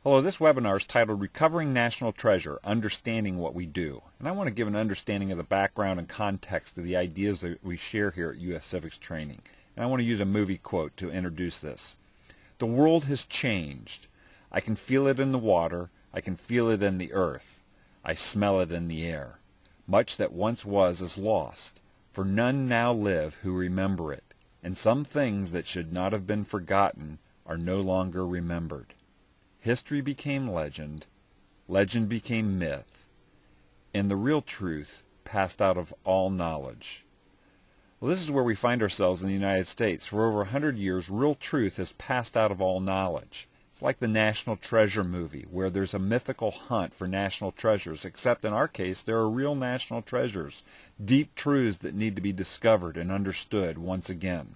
Hello, this webinar is titled Recovering National Treasure, Understanding What We Do. And I want to give an understanding of the background and context of the ideas that we share here at USCivics training. And I want to use a movie quote to introduce this. The world has changed. I can feel it in the water. I can feel it in the earth. I smell it in the air. Much that once was is lost, for none now live who remember it. And some things that should not have been forgotten are no longer remembered. History became legend, legend became myth, and the real truth passed out of all knowledge. Well, this is where we find ourselves in the United States. For over 100 years, real truth has passed out of all knowledge. It's like the National Treasure movie, where there's a mythical hunt for national treasures, except in our case, there are real national treasures, deep truths that need to be discovered and understood once again.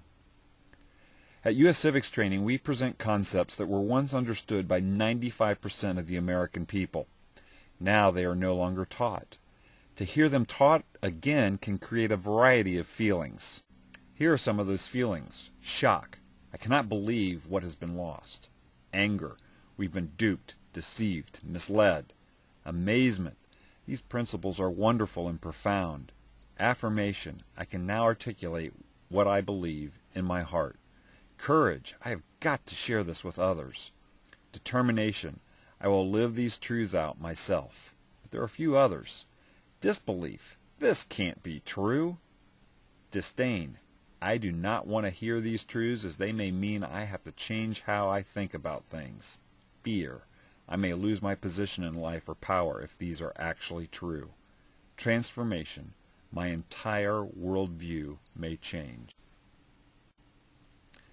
At USCivics training, we present concepts that were once understood by 95% of the American people. Now they are no longer taught. To hear them taught again can create a variety of feelings. Here are some of those feelings. Shock. I cannot believe what has been lost. Anger. We've been duped, deceived, misled. Amazement. These principles are wonderful and profound. Affirmation. I can now articulate what I believe in my heart. Courage. I have got to share this with others. Determination. I will live these truths out myself. But there are a few others. Disbelief. This can't be true. Disdain. I do not want to hear these truths, as they may mean I have to change how I think about things. Fear. I may lose my position in life or power if these are actually true. Transformation. My entire worldview may change.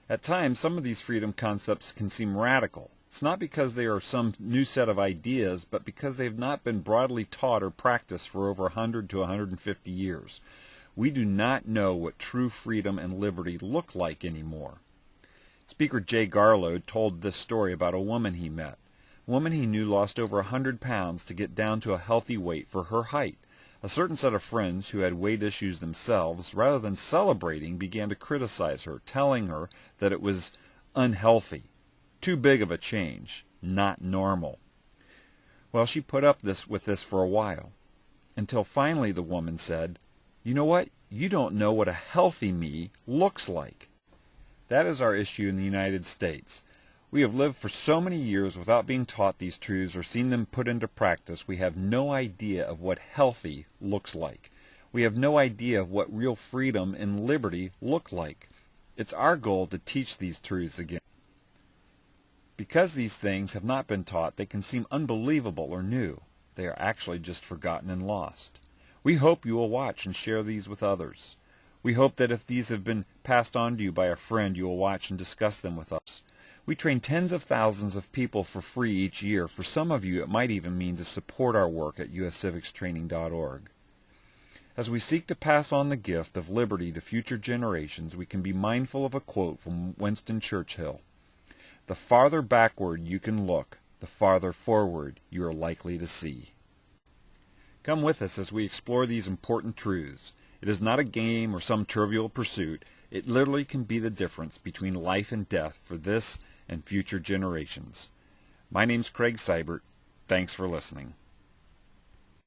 At times, some of these freedom concepts can seem radical. It's not because they are some new set of ideas, but because they have not been broadly taught or practiced for over 100 to 150 years. We do not know what true freedom and liberty look like anymore. Speaker Jay Garlow told this story about a woman he met. A woman he knew lost over 100 pounds to get down to a healthy weight for her height. A certain set of friends who had weight issues themselves, rather than celebrating, began to criticize her, telling her that it was unhealthy, too big of a change, not normal. Well, she put up with this for a while, until finally the woman said, "You know what? You don't know what a healthy me looks like." That is our issue in the United States. We have lived for so many years without being taught these truths or seen them put into practice. We have no idea of what healthy looks like. We have no idea of what real freedom and liberty look like. It's our goal to teach these truths again. Because these things have not been taught, they can seem unbelievable or new. They are actually just forgotten and lost. We hope you will watch and share these with others. We hope that if these have been passed on to you by a friend, you will watch and discuss them with us. We train tens of thousands of people for free each year. For some of you, it might even mean to support our work at USCivicsTraining.org. As we seek to pass on the gift of liberty to future generations, we can be mindful of a quote from Winston Churchill. The farther backward you can look, the farther forward you are likely to see. Come with us as we explore these important truths. It is not a game or some trivial pursuit. It literally can be the difference between life and death for this and future generations. My name's Craig Seibert. Thanks for listening.